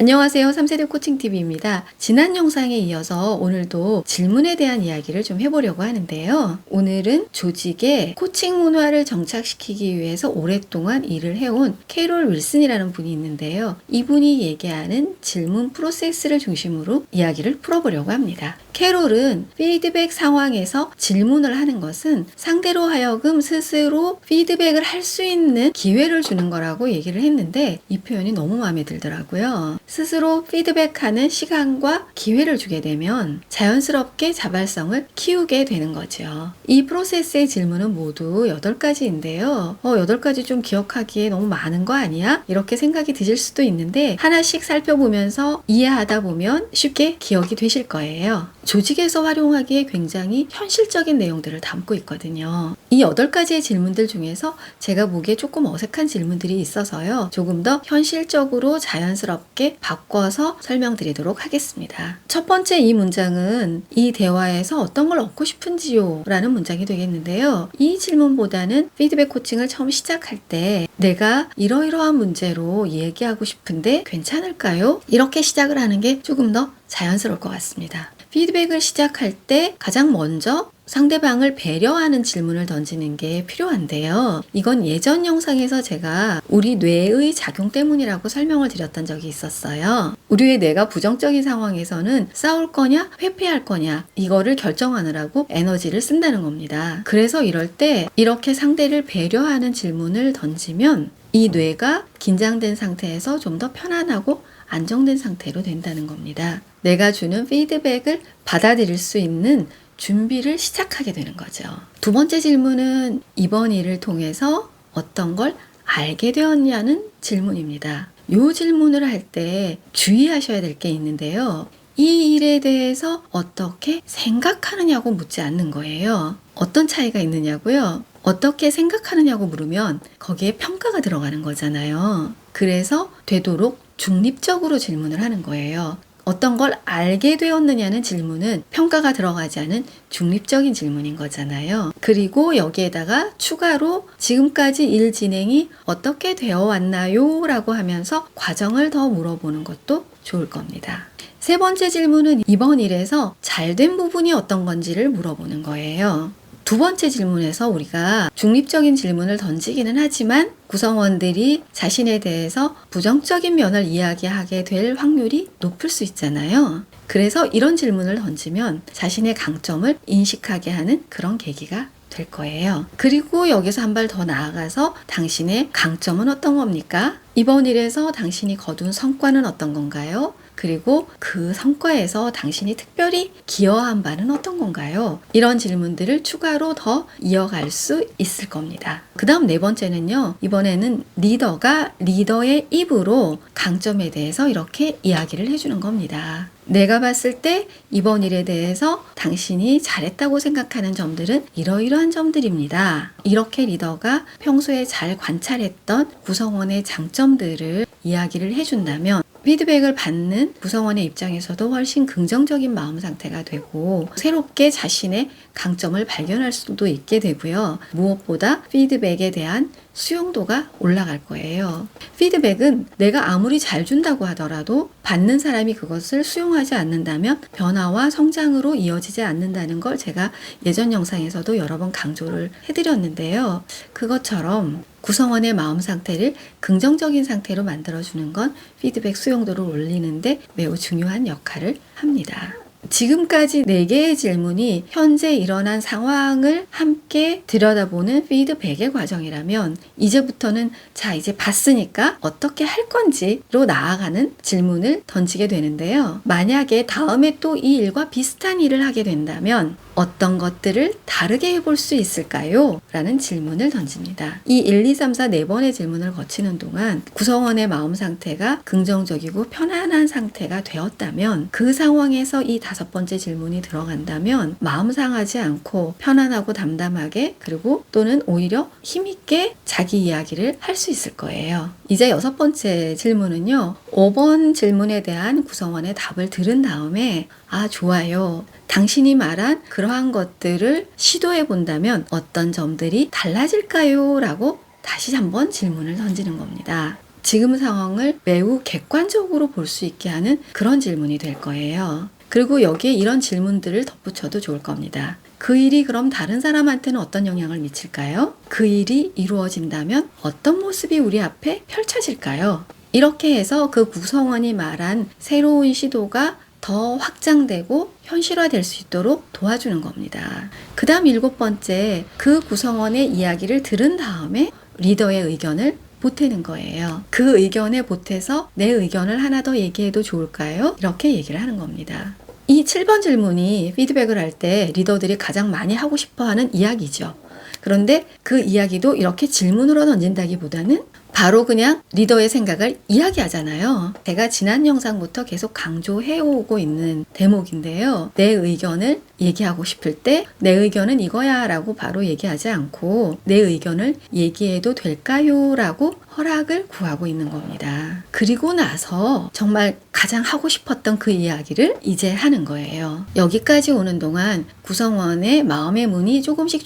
안녕하세요. 3세대 코칭TV입니다. 지난 영상에 이어서 오늘도 질문에 대한 이야기를 좀 해보려고 하는데요. 오늘은 조직에 코칭 문화를 정착시키기 위해서 오랫동안 일을 해온 캐롤 윌슨이라는 분이 있는데요. 이분이 얘기하는 질문 프로세스를 중심으로 이야기를 풀어보려고 합니다. 캐롤은 피드백 상황에서 질문을 하는 것은 상대로 하여금 스스로 피드백을 할 수 있는 기회를 주는 거라고 얘기를 했는데 이 표현이 너무 마음에 들더라고요. 스스로 피드백하는 시간과 기회를 주게 되면 자연스럽게 자발성을 키우게 되는 거죠. 이 프로세스의 질문은 모두 8가지인데요. 8가지 좀 기억하기에 너무 많은 거 아니야? 이렇게 생각이 드실 수도 있는데 하나씩 살펴보면서 이해하다 보면 쉽게 기억이 되실 거예요. 조직에서 활용하기에 굉장히 현실적인 내용들을 담고 있거든요. 이 8가지의 질문들 중에서 제가 보기에 조금 어색한 질문들이 있어서요. 조금 더 현실적으로 자연스럽게 바꿔서 설명드리도록 하겠습니다. 첫 번째 이 문장은 이 대화에서 어떤 걸 얻고 싶은지요? 라는 문장이 되겠는데요. 이 질문보다는 피드백 코칭을 처음 시작할 때 내가 이러이러한 문제로 얘기하고 싶은데 괜찮을까요? 이렇게 시작을 하는 게 조금 더 자연스러울 것 같습니다. 피드백을 시작할 때 가장 먼저 상대방을 배려하는 질문을 던지는 게 필요한데요. 이건 예전 영상에서 제가 우리 뇌의 작용 때문이라고 설명을 드렸던 적이 있었어요. 우리의 뇌가 부정적인 상황에서는 싸울 거냐 회피할 거냐 이거를 결정하느라고 에너지를 쓴다는 겁니다. 그래서 이럴 때 이렇게 상대를 배려하는 질문을 던지면 이 뇌가 긴장된 상태에서 좀 더 편안하고 안정된 상태로 된다는 겁니다. 내가 주는 피드백을 받아들일 수 있는 준비를 시작하게 되는 거죠. 두 번째 질문은 이번 일을 통해서 어떤 걸 알게 되었냐는 질문입니다. 이 질문을 할 때 주의하셔야 될 게 있는데요. 이 일에 대해서 어떻게 생각하느냐고 묻지 않는 거예요. 어떤 차이가 있느냐고요? 어떻게 생각하느냐고 물으면 거기에 평가가 들어가는 거잖아요. 그래서 되도록 중립적으로 질문을 하는 거예요. 어떤 걸 알게 되었느냐는 질문은 평가가 들어가지 않은 중립적인 질문인 거잖아요. 그리고 여기에다가 추가로 지금까지 일 진행이 어떻게 되어 왔나요? 라고 하면서 과정을 더 물어보는 것도 좋을 겁니다. 세 번째 질문은 이번 일에서 잘된 부분이 어떤 건지를 물어보는 거예요. 두 번째 질문에서 우리가 중립적인 질문을 던지기는 하지만 구성원들이 자신에 대해서 부정적인 면을 이야기하게 될 확률이 높을 수 있잖아요. 그래서 이런 질문을 던지면 자신의 강점을 인식하게 하는 그런 계기가 될 거예요. 그리고 여기서 한 발 더 나아가서 당신의 강점은 어떤 겁니까? 이번 일에서 당신이 거둔 성과는 어떤 건가요? 그리고 그 성과에서 당신이 특별히 기여한 바는 어떤 건가요? 이런 질문들을 추가로 더 이어갈 수 있을 겁니다. 그 다음 네 번째는요. 이번에는 리더가 리더의 입으로 강점에 대해서 이렇게 이야기를 해주는 겁니다. 내가 봤을 때 이번 일에 대해서 당신이 잘했다고 생각하는 점들은 이러이러한 점들입니다. 이렇게 리더가 평소에 잘 관찰했던 구성원의 장점들을 이야기를 해준다면 피드백을 받는 구성원의 입장에서도 훨씬 긍정적인 마음 상태가 되고 새롭게 자신의 강점을 발견할 수도 있게 되고요. 무엇보다 피드백에 대한 수용도가 올라갈 거예요. 피드백은 내가 아무리 잘 준다고 하더라도 받는 사람이 그것을 수용하지 않는다면 변화와 성장으로 이어지지 않는다는 걸 제가 예전 영상에서도 여러 번 강조를 해드렸는데요. 그것처럼 구성원의 마음 상태를 긍정적인 상태로 만들어주는 건 피드백 수용도를 올리는데 매우 중요한 역할을 합니다. 지금까지 4개의 질문이 현재 일어난 상황을 함께 들여다보는 피드백의 과정이라면 이제부터는 이제 봤으니까 어떻게 할 건지로 나아가는 질문을 던지게 되는데요. 만약에 다음에 또 이 일과 비슷한 일을 하게 된다면 어떤 것들을 다르게 해볼 수 있을까요? 라는 질문을 던집니다. 이 1, 2, 3, 4, 4번의 질문을 거치는 동안 구성원의 마음 상태가 긍정적이고 편안한 상태가 되었다면 그 상황에서 이 5번째 질문이 들어간다면 마음 상하지 않고 편안하고 담담하게 그리고 또는 오히려 힘있게 자기 이야기를 할 수 있을 거예요. 이제 6번째 질문은요. 5번 질문에 대한 구성원의 답을 들은 다음에 좋아요. 당신이 말한 그러한 것들을 시도해 본다면 어떤 점들이 달라질까요? 라고 다시 한번 질문을 던지는 겁니다. 지금 상황을 매우 객관적으로 볼 수 있게 하는 그런 질문이 될 거예요. 그리고 여기에 이런 질문들을 덧붙여도 좋을 겁니다. 그 일이 그럼 다른 사람한테는 어떤 영향을 미칠까요? 그 일이 이루어진다면 어떤 모습이 우리 앞에 펼쳐질까요? 이렇게 해서 그 구성원이 말한 새로운 시도가 더 확장되고 현실화될 수 있도록 도와주는 겁니다. 그 다음 7번째, 그 구성원의 이야기를 들은 다음에 리더의 의견을 보태는 거예요. 그 의견에 보태서 내 의견을 하나 더 얘기해도 좋을까요? 이렇게 얘기를 하는 겁니다. 이 7번 질문이 피드백을 할 때 리더들이 가장 많이 하고 싶어 하는 이야기죠. 그런데 그 이야기도 이렇게 질문으로 던진다기보다는 바로 그냥 리더의 생각을 이야기하잖아요. 제가 지난 영상부터 계속 강조해오고 있는 대목인데요. 내 의견을 얘기하고 싶을 때 내 의견은 이거야 라고 바로 얘기하지 않고 내 의견을 얘기해도 될까요? 라고 허락을 구하고 있는 겁니다. 그리고 나서 정말 가장 하고 싶었던 그 이야기를 이제 하는 거예요. 여기까지 오는 동안 구성원의 마음의 문이 조금씩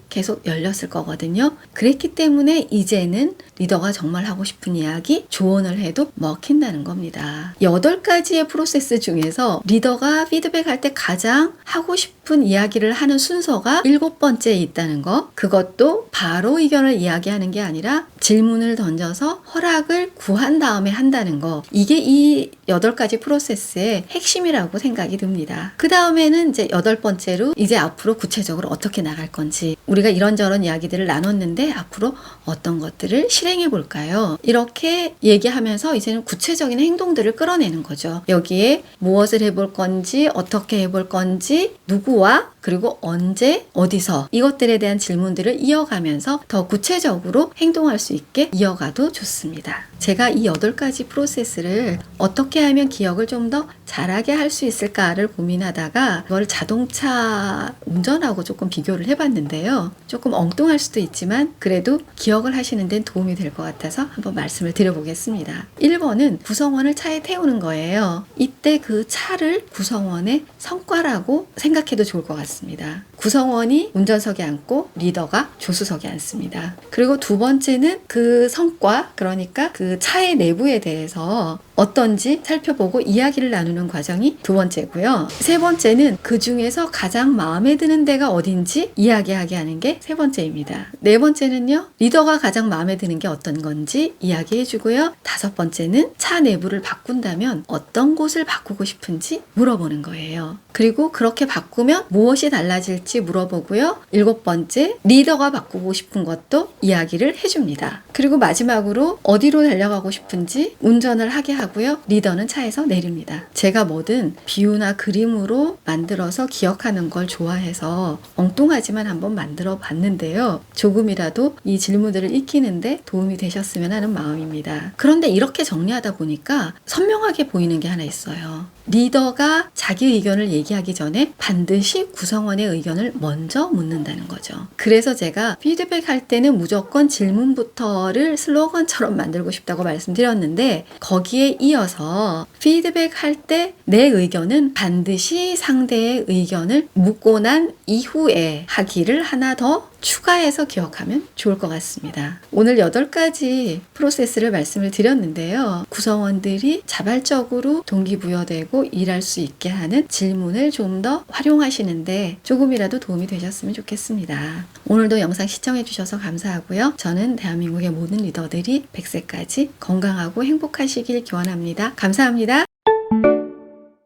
계속 열렸을 거거든요. 그랬기 때문에 이제는 리더가 정말 하고 싶은 이야기, 조언을 해도 먹힌다는 겁니다. 8가지의 프로세스 중에서 리더가 피드백할 때 가장 하고 싶은 이야기를 하는 순서가 7번째에 있다는 거. 그것도 바로 의견을 이야기하는 게 아니라 질문을 던져서 허락을 구한 다음에 한다는 거. 이게 이 8가지 프로세스의 핵심이라고 생각이 듭니다. 그 다음에는 이제 8번째로 이제 앞으로 구체적으로 어떻게 나갈 건지, 우리가 이런저런 이야기들을 나눴는데 앞으로 어떤 것들을 실행해 볼까요? 이렇게 얘기하면서 이제는 구체적인 행동들을 끌어내는 거죠. 여기에 무엇을 해볼 건지, 어떻게 해볼 건지, 누구와, 그리고 언제, 어디서, 이것들에 대한 질문들을 이어가면서 더 구체적으로 행동할 수 있게 이어가도 좋습니다. 제가 이 8가지 프로세스를 어떻게 하면 기억을 좀 더 잘하게 할 수 있을까를 고민하다가 이걸 자동차 운전하고 조금 비교를 해봤는데요. 조금 엉뚱할 수도 있지만 그래도 기억을 하시는 데는 도움이 될 것 같아서 한번 말씀을 드려보겠습니다. 1번은 구성원을 차에 태우는 거예요. 이때 그 차를 구성원의 성과라고 생각해도 좋을 것 같습니다. 구성원이 운전석에 앉고 리더가 조수석에 앉습니다. 그리고 2번째는 그 성과, 그러니까 그 차의 내부에 대해서 어떤지 살펴보고 이야기를 나누는 과정이 2번째고요. 3번째는 그 중에서 가장 마음에 드는 데가 어딘지 이야기하게 하는 게 3번째입니다. 4번째는요, 리더가 가장 마음에 드는 게 어떤 건지 이야기해주고요. 5번째는 차 내부를 바꾼다면 어떤 곳을 바꾸고 싶은지 물어보는 거예요. 그리고 그렇게 바꾸면 무엇이 달라질지 물어보고요. 7번째, 리더가 바꾸고 싶은 것도 이야기를 해줍니다. 그리고 마지막으로 어디로 달려가고 싶은지 운전을 하게 하고요. 리더는 차에서 내립니다. 제가 뭐든 비유나 그림으로 만들어서 기억하는 걸 좋아해서 엉뚱하지만 한번 만들어 봤는데요. 조금이라도 이 질문들을 익히는데 도움이 되셨으면 하는 마음입니다. 그런데 이렇게 정리하다 보니까 선명하게 보이는 게 하나 있어요. 리더가 자기 의견을 얘기하기 전에 반드시 구성원의 의견을 먼저 묻는다는 거죠. 그래서 제가 피드백할 때는 무조건 질문부터를 슬로건처럼 만들고 싶다고 말씀드렸는데, 거기에 이어서 피드백할 때 내 의견은 반드시 상대의 의견을 묻고 난 이후에 하기를 하나 더 추가해서 기억하면 좋을 것 같습니다. 오늘 8가지 프로세스를 말씀을 드렸는데요. 구성원들이 자발적으로 동기부여되고 일할 수 있게 하는 질문을 좀 더 활용하시는데 조금이라도 도움이 되셨으면 좋겠습니다. 오늘도 영상 시청해 주셔서 감사하고요. 저는 대한민국의 모든 리더들이 100세까지 건강하고 행복하시길 기원합니다. 감사합니다.